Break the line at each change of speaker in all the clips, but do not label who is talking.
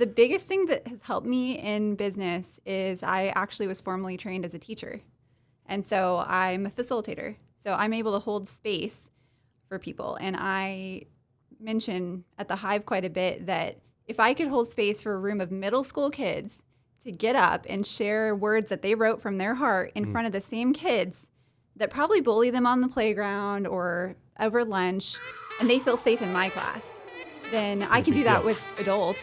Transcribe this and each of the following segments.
The biggest thing that has helped me in business is I actually was formerly trained as a teacher. And so I'm a facilitator. So I'm able to hold space for people. And I mention at the Hive quite a bit that if I could hold space for a room of middle school kids to get up and share words that they wrote from their heart in front of the same kids that probably bully them on the playground or over lunch, and they feel safe in my class, then I can do that with adults.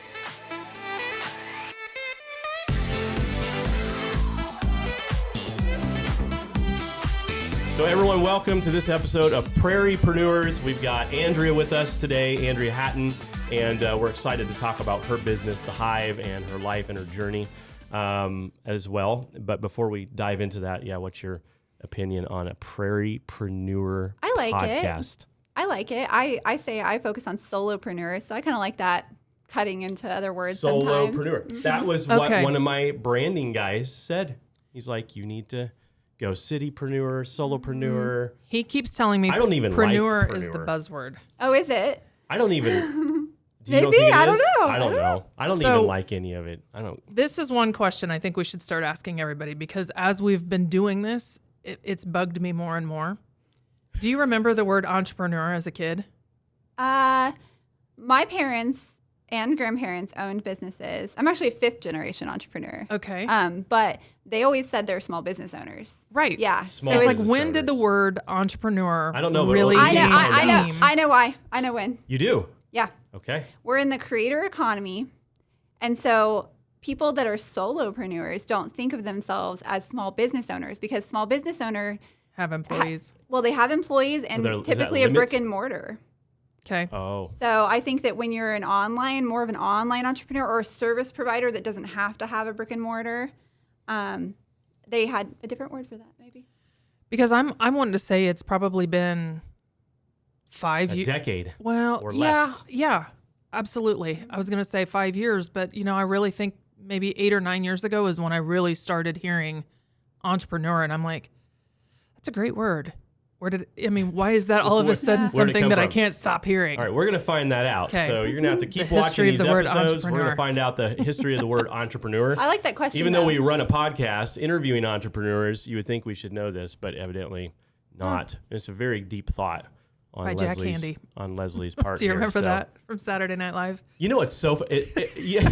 So everyone, welcome to this episode of Prairiepreneurs. We've got Andrea with us today, Andrea Hattan, and we're excited to talk about her business, The Hive, and her life and her journey as well. But before we dive into that, what's your opinion on a Prairiepreneur podcast?
I like it. I say I focus on solopreneurs, so I kind of like that, cutting into other words sometimes.
Solopreneur. That was what one of my branding guys said. He's like, you need to go citypreneur, solopreneur.
He keeps telling me
I don't even
preneur
like
is the buzzword.
Oh, is it?
I don't even.
Maybe. I don't know.
I don't know. I don't even like any of it. I don't.
This is one question I think we should start asking everybody, because as we've been doing this, it's bugged me more and more. Do you remember the word entrepreneur as a kid?
My parents and grandparents owned businesses. I'm actually a fifth generation entrepreneur.
Okay.
But they always said they're small business owners.
Right.
Yeah.
Small
So it's
business
like, when
owners.
did the word entrepreneur
I don't know, but
really
I
gain
know-
steam?
I know why. I know when.
You do?
Yeah.
Okay.
We're in the creator economy. And so people that are solopreneurs don't think of themselves as small business owners, because small business owner
Have employees.
they have employees and
Is that
typically a
limit?
brick and mortar.
Okay.
Oh.
So I think that when you're more of an online entrepreneur or a service provider that doesn't have to have a brick and mortar, they had a different word for that, maybe.
Because I'm wanting to say it's probably been 5
A
years.
decade.
Well,
or
yeah,
less.
yeah, absolutely. I was going to say 5 years, but I really think maybe 8 or 9 years ago is when I really started hearing entrepreneur, and I'm like, that's a great word. Why is that all of a sudden
Where'd it
something
come
that I
from?
can't stop hearing?
All right, we're going to find that out.
Okay.
So you're going to have to keep
The
watching
history of
these
the word
episodes. We're
entrepreneur.
going to find out the history of the word entrepreneur.
I like that question.
Even though we run a podcast interviewing entrepreneurs, you would think we should know this, but evidently not. It's a very deep thought on
By Jack Handy.
on Leslie's part.
Do you
here.
remember
So,
that from Saturday Night Live?
You know, it's so yeah.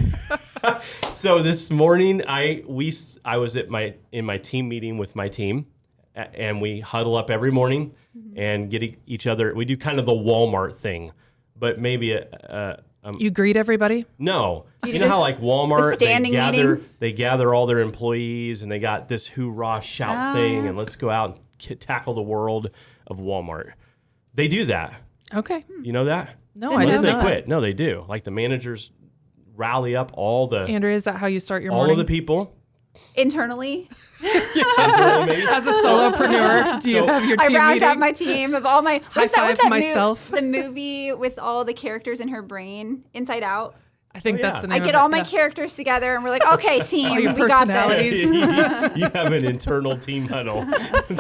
So this morning, I was in my team meeting with my team, and we huddle up every morning and get each other. We do kind of the Walmart thing, but maybe
You greet everybody?
no.
You
You
do
know how
this-
like Walmart,
standing meeting?
they gather all their employees and they got this hoorah shout thing and let's go out and tackle the world of Walmart. They do that.
Okay.
You know that?
No,
Didn't
I
know
Unless
didn't
they
know
quit. No, they do. Like the managers rally up all the
Andrea, is that how you start your
all
morning?
of the people.
internally.
Internally, maybe.
As a solopreneur, do you
So-
have your
I
team
round
meeting?
up my team of all my
High five myself.
the movie with all the characters in her brain, Inside Out.
I think
Oh, yeah.
that's the
I
name
get
of
all
it,
my
yeah.
characters together and we're like, okay, team,
All your
we got this.
personalities.
You have an internal team huddle.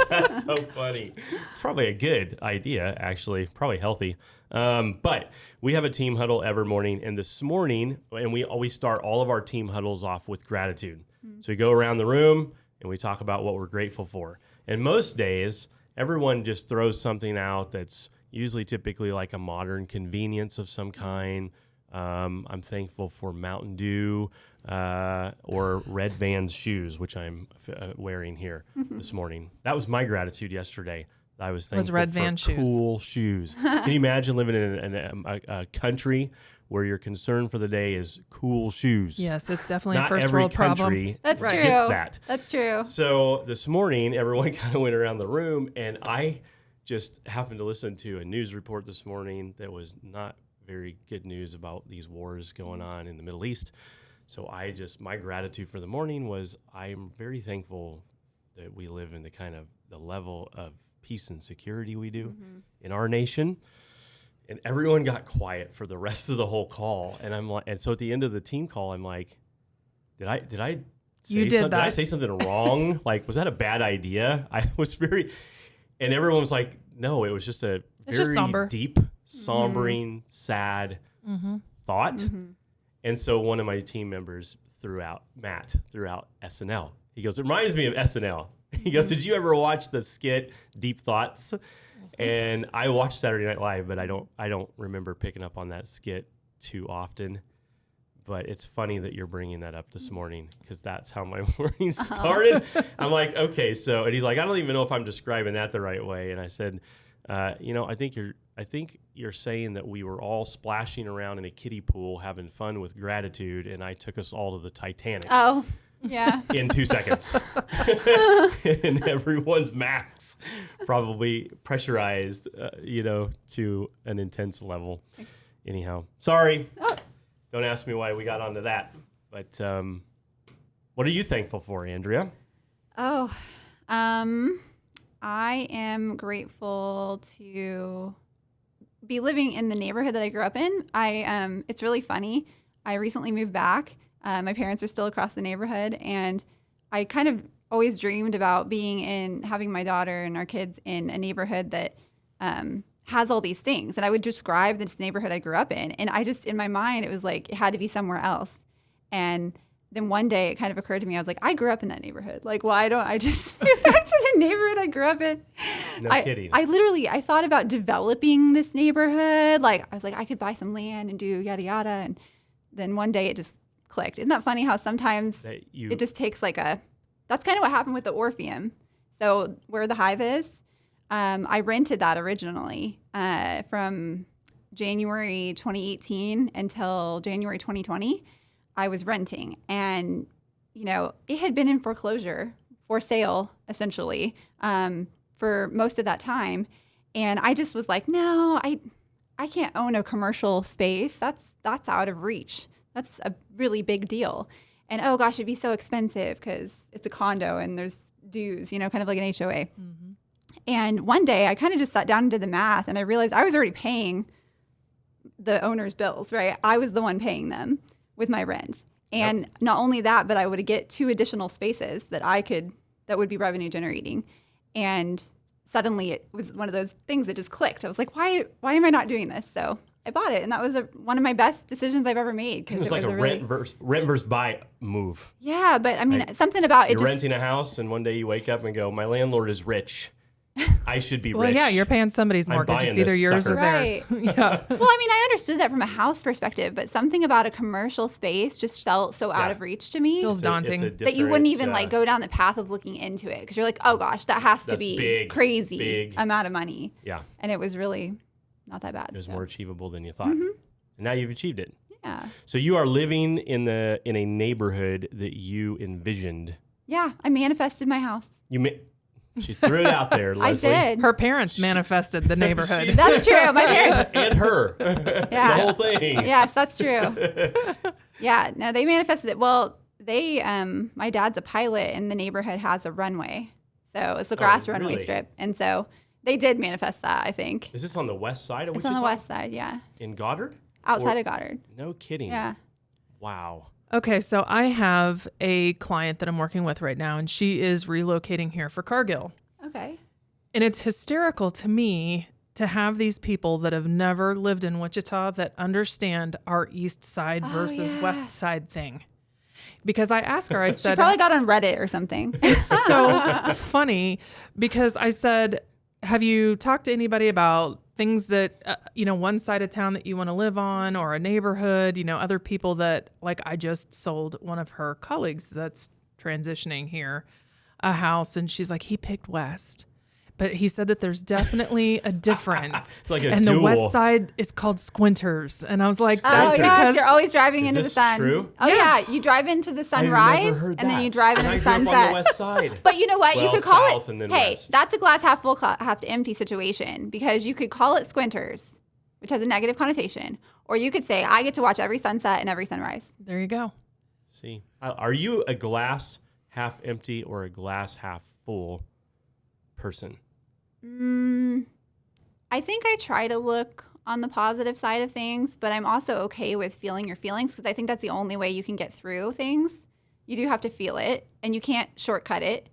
That's so funny. It's probably a good idea, actually. Probably healthy. But we have a team huddle every morning. And this morning, and we always start all of our team huddles off with gratitude. So we go around the room and we talk about what we're grateful for. And most days, everyone just throws something out that's typically like a modern convenience of some kind. I'm thankful for Mountain Dew or Red Vans shoes, which I'm wearing here this morning. That was my gratitude yesterday. I was thankful
Red
for
Van shoes.
cool shoes. Can you imagine living in a country where your concern for the day is cool shoes?
Yes, it's definitely
Not
a first
every
world problem.
country
That's
Right.
true.
gets that.
That's true.
So this morning, everyone kind of went around the room, and I just happened to listen to a news report this morning that was not very good news about these wars going on in the Middle East. So my gratitude for the morning was I'm very thankful that we live in the level of peace and security we do in our nation. And everyone got quiet for the rest of the whole call. And I'm like, and so at the end of the team call, I'm like, did I say
You did
something?
that.
Did I say something wrong? Like, was that a bad idea? I was and everyone was like, no, it was just a
It's just
very
somber.
deep, sombering, sad thought. And so one of my team members Matt threw out SNL. He goes, it reminds me of SNL. He goes, did you ever watch the skit Deep Thoughts? And I watched Saturday Night Live, but I don't remember picking up on that skit too often. But it's funny that you're bringing that up this morning because that's how my morning started. I'm like, okay, and he's like, I don't even know if I'm describing that the right way. And I said, I think you're saying that we were all splashing around in a kiddie pool having fun with gratitude, and I took us all to the Titanic.
Oh, yeah.
In 2 seconds. And everyone's masks probably pressurized, to an intense level. Anyhow, sorry.
Oh.
Don't ask me why we got onto that. But what are you thankful for, Andrea?
Oh, I am grateful to be living in the neighborhood that I grew up in. It's really funny. I recently moved back. My parents are still across the neighborhood, and I kind of always dreamed about having my daughter and our kids in a neighborhood that has all these things. And I would describe this neighborhood I grew up in. And in my mind, it was like, it had to be somewhere else. And then one day it kind of occurred to me, I was like, I grew up in that neighborhood. Like, why don't I just move back to the neighborhood I grew up in?
No kidding.
I thought about developing this neighborhood. Like, I was like, I could buy some land and do yada, yada. And then one day it just clicked. Isn't that funny how sometimes it just takes that's kind of what happened with the Orpheum. So where the Hive is, I rented that originally from January 2018 until January 2020. I was renting, and it had been in foreclosure, for sale, essentially, for most of that time. And I just was like, no, I can't own a commercial space. That's out of reach. That's a really big deal. And oh gosh, it'd be so expensive because it's a condo and there's dues, kind of like an HOA. Mm-hmm. And one day I kind of just sat down and did the math, and I realized I was already paying the owner's bills, right? I was the one paying them with my rent. And not only that, but I would get 2 additional spaces that would be revenue generating. And suddenly it was one of those things that just clicked. I was like, why am I not doing this? So I bought it, and that was one of my best decisions I've ever made.
It was like a rent versus buy move.
Yeah, but I mean, something about it.
You're renting a house, and one day you wake up and go, my landlord is rich. I should be rich.
Well, yeah, you're paying somebody's mortgage. It's either yours or theirs. Yeah.
Well, I mean, I understood that from a house perspective, but something about a commercial space just felt so out of reach to me.
Feels daunting.
That you wouldn't even go down the path of looking into it, because you're like, oh gosh, that has to be crazy amount of money.
Yeah.
And it was really not that bad.
It was more achievable than you thought. Mm-hmm. And now you've achieved it.
Yeah.
So you are living in a neighborhood that you envisioned.
Yeah, I manifested my house.
She threw it out there, Leslie.
I did.
Her parents manifested the neighborhood.
That's true. My parents.
And her.
Yeah.
The whole thing.
Yes, that's true. Yeah. No, they manifested it. Well, my dad's a pilot, and the neighborhood has a runway. So it's a grass runway strip. And so they did manifest that, I think.
Is this on the west side of Wichita?
It's on the west side, yeah.
In Goddard?
Outside of Goddard.
No kidding.
Yeah.
Wow.
Okay, so I have a client that I'm working with right now, and she is relocating here for Cargill.
Okay.
And it's hysterical to me to have these people that have never lived in Wichita that understand our east side versus west side thing. Because I asked her, I said...
She probably got on Reddit or something.
It's so funny because I said, have you talked to anybody about things that, one side of town that you want to live on, or a neighborhood, other people that, like, I just sold one of her colleagues that's transitioning here a house, and she's like, he picked west. But he said that there's definitely a difference.
Like a
and
duel.
the west side is called Squinters. And I was like,
oh, yes, you're always driving into the sun.
True?
Oh, yeah. You drive into the sunrise, and then you drive into the sunset.
On the west side.
But you know what? You could call it, hey,
west.
That's a glass half full, half empty situation, because you could call it Squinters, which has a negative connotation, or you could say, I get to watch every sunset and every sunrise.
There you go.
See, are you a glass half empty or a glass half full person?
I think I try to look on the positive side of things, but I'm also okay with feeling your feelings, because I think that's the only way you can get through things. You do have to feel it, and you can't shortcut it.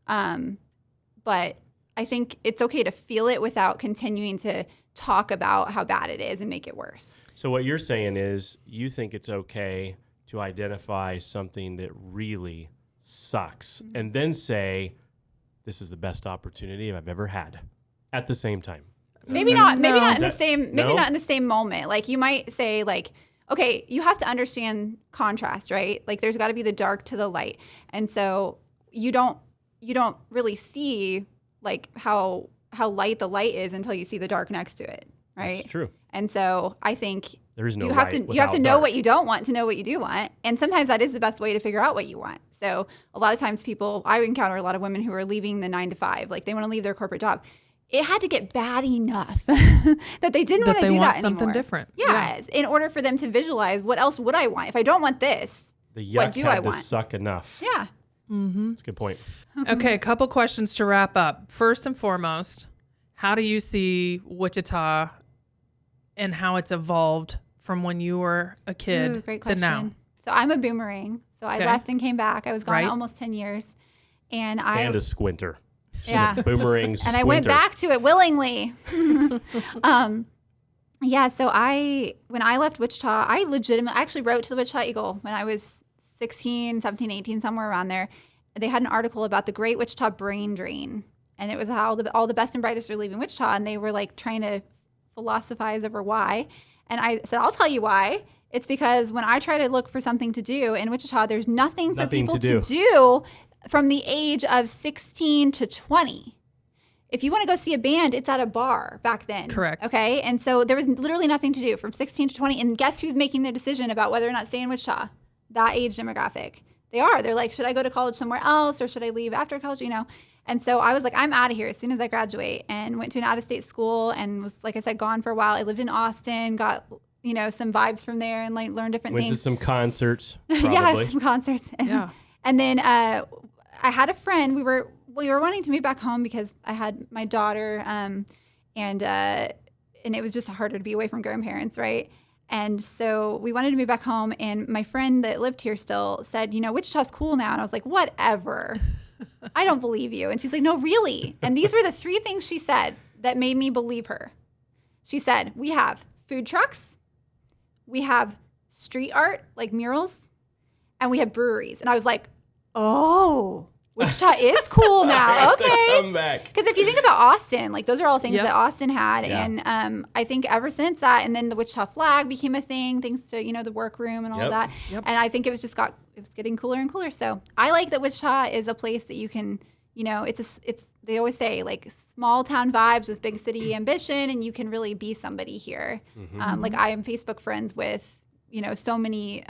But I think it's okay to feel it without continuing to talk about how bad it is and make it worse.
So what you're saying is you think it's okay to identify something that really sucks and then say, this is the best opportunity I've ever had at the same time.
Maybe not in the same moment. Like you might say like, okay, you have to understand contrast, right? Like there's got to be the dark to the light. And so you don't really see like how light the light is until you see the dark next to it, right?
That's true.
And so I think
there is no
you have to know
dark.
what you don't want to know what you do want. And sometimes that is the best way to figure out what you want. So a lot of times I encounter a lot of women who are leaving the 9 to 5, like they want to leave their corporate job. It had to get bad enough that they didn't want to do that anymore.
Something different.
Yeah, in order for them to visualize what else would I want if I don't want this.
The yuck
what do
had
I
to
want?
Suck enough.
Yeah.
Mm-hmm.
That's a good point.
Okay, a couple questions to wrap up. First and foremost, how do you see Wichita and how it's evolved from when you were a kid
Great
to
question.
now?
So I'm a boomerang. So I left and came back. I was gone almost 10 years. And
a squinter. She's
Yeah.
a boomerang squinter.
And I went back to it willingly. Yeah, so when I left Wichita, I actually wrote to the Wichita Eagle when I was 16, 17, 18, somewhere around there. They had an article about the Great Wichita Brain Drain. And it was how all the best and brightest are leaving Wichita. And they were like trying to philosophize over why. And I said, I'll tell you why. It's because when I try to look for something to do in Wichita, there's nothing for people to do from the age of 16 to 20. If you want to go see a band, it's at a bar back then.
Correct.
Okay. And so there was literally nothing to do from 16 to 20. And guess who's making their decision about whether or not to stay in Wichita? That age demographic. They're like, should I go to college somewhere else or should I leave after college? And so I was like, I'm out of here as soon as I graduate, and went to an out-of-state school and was, like I said, gone for a while. I lived in Austin, got, some vibes from there and like learned different things.
Went to some concerts, probably.
Yeah, some concerts.
Yeah.
And then I had a friend. We were wanting to move back home because I had my daughter, and it was just harder to be away from grandparents, right? And so we wanted to move back home, and my friend that lived here still said, Wichita's cool now. And I was like, whatever. I don't believe you. And she's like, no, really. And these were the 3 things she said that made me believe her. She said, we have food trucks, we have street art, like murals, and we have breweries. And I was like, oh, Wichita is cool now. Okay. Because if you think about Austin, like those are all things that Austin had. Yeah. And I think ever since that, and then the Wichita flag became a thing, thanks to, the workroom and all of that. Yep. And I think it was getting cooler and cooler. So I like that Wichita is a place that you can, they always say like small town vibes with big city ambition, and you can really be somebody here. Mm-hmm. Like I am Facebook friends with, so many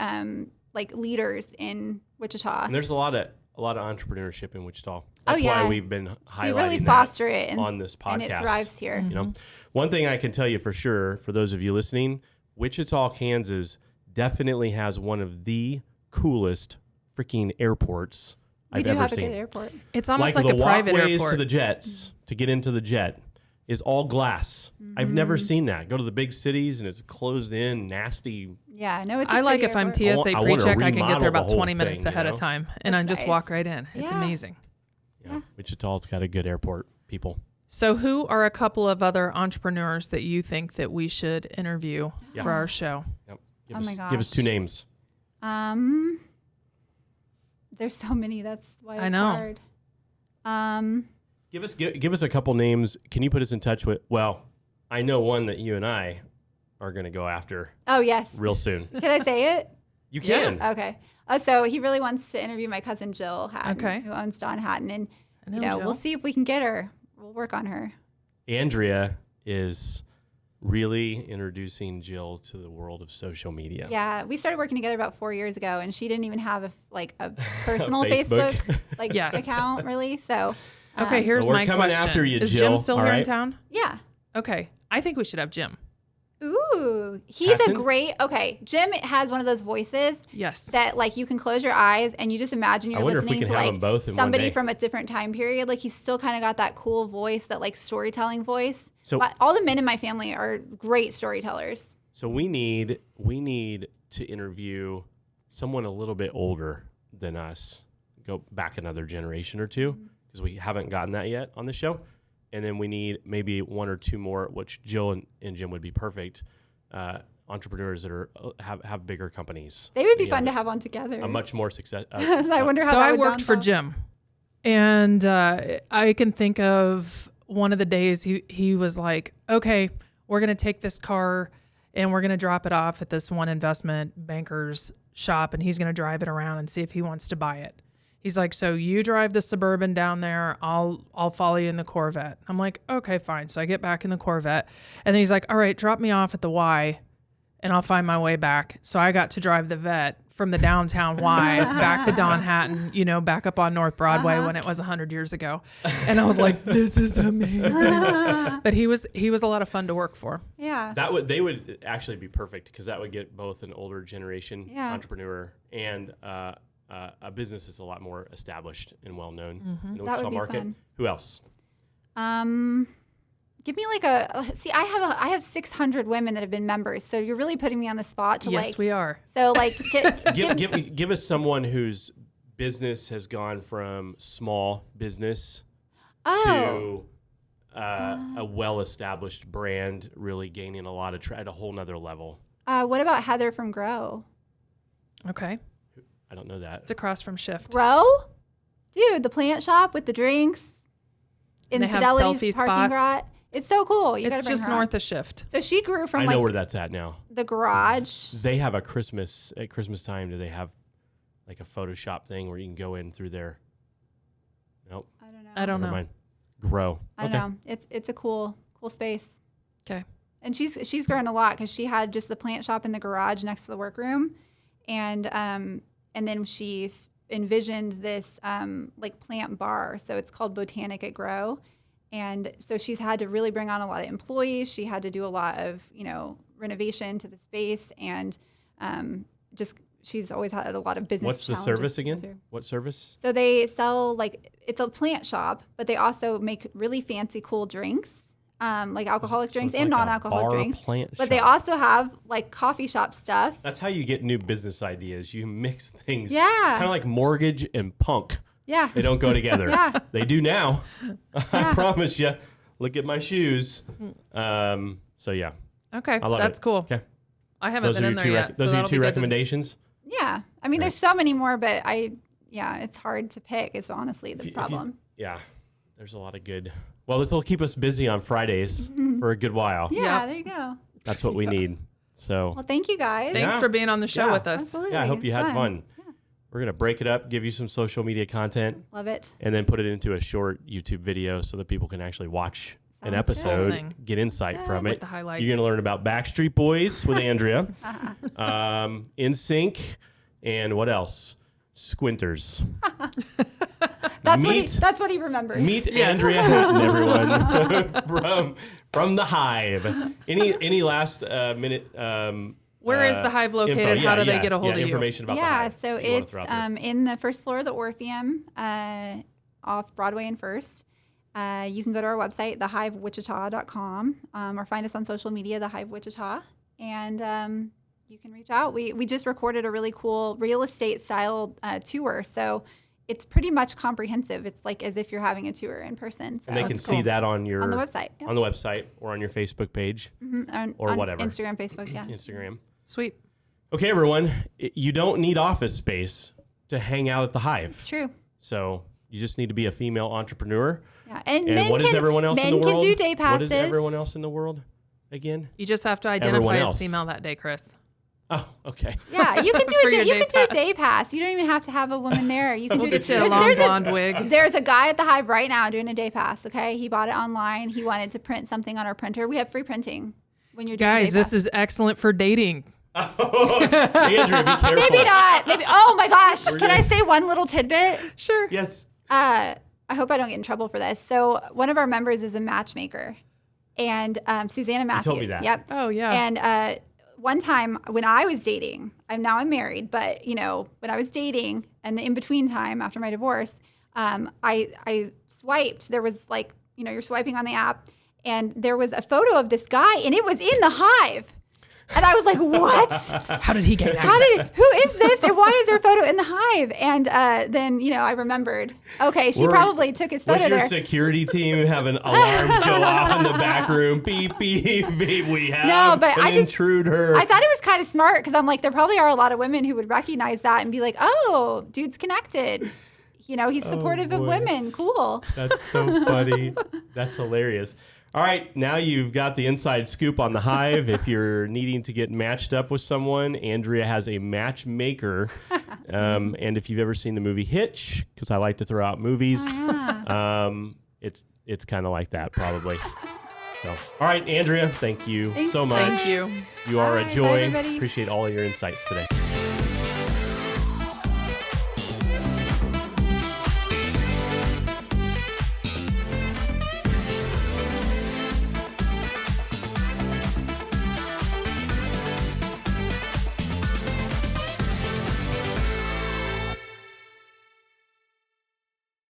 like leaders in Wichita.
And there's a lot of entrepreneurship in Wichita. That's why we've been highlighting
we really foster it
on this podcast.
And it thrives here.
Mm-hmm.
One thing I can tell you for sure, for those of you listening, Wichita, Kansas definitely has one of the coolest freaking airports I've ever seen.
We do have a good airport.
It's almost like a private airport.
The walkways to the jets, to get into the jet, is all glass. Mm-hmm. I've never seen that. Go to the big cities and it's closed in, nasty.
Yeah, no, it's
I like if I'm TSA pre-check, I can get there about 20
thing,
minutes ahead of time, and I just walk right in. It's amazing.
Yeah, Wichita's got a good airport, people.
So who are a couple of other entrepreneurs that you think that we should interview for our show?
Yep.
My gosh.
Give us 2 names.
There's so many. That's why it's hard.
Give us a couple names. Can you put us in touch with? Well, I know one that you and I are going to go after.
Oh yes.
Real soon.
Can I say it?
You can.
Yeah. Okay. So he really wants to interview my cousin Jill Hattan, who owns Dawn Hattan, and we'll see if we can get her. We'll work on her.
Andrea is really introducing Jill to the world of social media.
Yeah, we started working together about 4 years ago, and she didn't even have a personal Facebook account really. So
okay, here's
so
my question:
coming after you,
is
Jill.
Jim still here in town?
Yeah.
Okay, I think we should have Jim.
Ooh, he's
Hattan?
a great. Okay, Jim has one of those voices.
Yes.
That like you can close your eyes and you just imagine you're listening to like somebody from a different time period. Like he's still kind of got that cool voice, that like storytelling voice. So but all the men in my family are great storytellers.
So we need to interview someone a little bit older than us. Go back another generation or two because we haven't gotten that yet on the show. And then we need maybe 1 or 2 more, which Jill and Jim would be perfect, entrepreneurs that are have bigger companies.
They would be fun to have on together.
A much more success.
I wonder how
So
that
I
would
worked for
downfall.
Jim, and I can think of one of the days he was like, okay, we're going to take this car and we're going to drop it off at this one investment banker's shop, and he's going to drive it around and see if he wants to buy it. He's like, so you drive the Suburban down there, I'll follow you in the Corvette. I'm like, okay, fine. So I get back in the Corvette, and then he's like, all right, drop me off at the Y and I'll find my way back. So I got to drive the Vet from the downtown Y back to Don Hattan, back up on North Broadway when it was 100 years ago. And I was like, this is amazing. But he was a lot of fun to work for.
Yeah.
They would actually be perfect, because that would get both an older generation entrepreneur and a business that's a lot more established and well known in the
That
Wichita
would be
market.
fun.
Who else?
Give me like I have 600 women that have been members, so you're really putting me on the spot to
Yes, we are.
So like
Give us someone whose business has gone from small business to a well-established brand, really gaining a lot of at a whole nother level.
What about Heather from Grow?
Okay.
I don't know that.
It's across from Shift.
Grow? Dude, the plant shop with the drinks in
They have
Fidelity's
selfie
parking
spots.
lot. It's so cool. You
It's
gotta bring
just
her on.
north of Shift.
So she grew from
I
like
know where that's at now.
the garage.
They have at Christmas time. Do they have like a Photoshop thing where you can go in through there? Nope.
I don't
Never
know.
mind. Grow.
I don't know. It's a cool space.
Okay.
And she's grown a lot because she had just the plant shop in the garage next to the workroom, and then she envisioned this like plant bar. So it's called Botanic at Grow, and so she's had to really bring on a lot of employees. She had to do a lot of renovation to the space, and she's always had a lot of business.
What's the
challenges
service
to go
again?
through.
What service?
So they sell it's a plant shop, but they also make really fancy, cool drinks. Like alcoholic drinks
it's
and
like a
non-alcoholic
bar
drinks.
plant
But they
shop.
also have like coffee shop stuff.
That's how you get new business ideas. You mix things.
Yeah.
Kind of like mortgage and punk.
Yeah.
They don't go together.
Yeah.
They do now. I promise you. Look at my shoes. So yeah.
Okay.
I love
That's
it.
cool.
Okay.
I haven't been in there yet.
Those
so
are your
that'll
two
be good to-
recommendations.
Yeah. I mean, there's so many more, but it's hard to pick. It's honestly the problem.
Yeah. There's a lot of good. Well, this will keep us busy on Fridays for a good while.
Yeah,
Yep.
there you go.
That's what we need. So
Well, thank you guys.
Thanks
Yeah.
for being on the show
Yeah.
with us.
Absolutely.
yeah, I hope you had
It's
fun. We're going to break it up, give you some social media content,
Love it.
and then put it into a short YouTube video so that people can actually watch an
Sounds good.
episode,
Thing.
get insight from
With
it.
the highlights.
You're going to learn about Backstreet Boys with Andrea, NSYNC, and what else? Squinters.
That's what he remembers.
Meet Andrea Hattan, everyone, from the Hive. Any last minute?
Where is the Hive located?
info?
How do they get a hold of you?
Information about the
Yeah,
Hive.
so
that you wanna
it's
throw out there.
in the first floor of the Orpheum off Broadway and First. You can go to our website, thehivewichita.com, or find us on social media, The Hive Wichita, and you can reach out. We just recorded a really cool real estate style tour, so it's pretty much comprehensive. It's like as if you're having a tour in person. So
And they can
That's
see
cool.
that on your
on the website, yeah.
on the website or on your Facebook page, or
on
whatever.
Instagram, Facebook, yeah.
Instagram.
Sweet.
Okay, everyone, you don't need office space to hang out at the Hive.
It's true.
So you just need to be a female entrepreneur.
Yeah, and
And
men
what is
can,
everyone else in
men
the world?
can do day
What
passes.
is everyone else in the world again?
You just have to
Everyone
identify as
else.
female that day, Chris.
Oh, okay.
Yeah, you can do
For
a day,
your
you
day
can do a
pass.
day pass. You don't even have to have a woman there. You can
We'll
do
get you a long blonde wig.
There's a guy at the Hive right now doing a day pass. Okay, he bought it online. He wanted to print something on our printer. We have free printing when you're doing a
Guys,
day
this
pass.
is excellent for dating.
Andrew, be careful.
Maybe not. Maybe. Oh my gosh! Can I say one little tidbit?
Sure.
Yes.
I hope I don't get in trouble for this. So one of our members is a matchmaker, and Susanna Matthews.
told me that.
Yep.
Oh, yeah.
And one time when I was dating, I'm married, but when I was dating and the in between time after my divorce, I swiped. There was you're swiping on the app, and there was a photo of this guy, and it was in the Hive. And I was like, what?
How did he get access?
Who is this? And why is there a photo in the Hive? Hive. And then, I remembered, okay, she probably took his photo
Was your
there.
security team having alarms go off in the back room? Beep, beep, beep. We have an intruder.
I thought it was kind of smart because I'm like, there probably are a lot of women who would recognize that and be like, oh, dude's connected. He's supportive of women. Cool.
That's so funny. That's hilarious. All right, now you've got the inside scoop on the Hive. If you're needing to get matched up with someone, Andrea has a matchmaker. And if you've ever seen the movie Hitch, because I like to throw out movies, it's kind of like that probably. So, all right, Andrea, thank you so much.
Thank you.
You are a joy.
Bye, everybody.
Appreciate all of your insights today.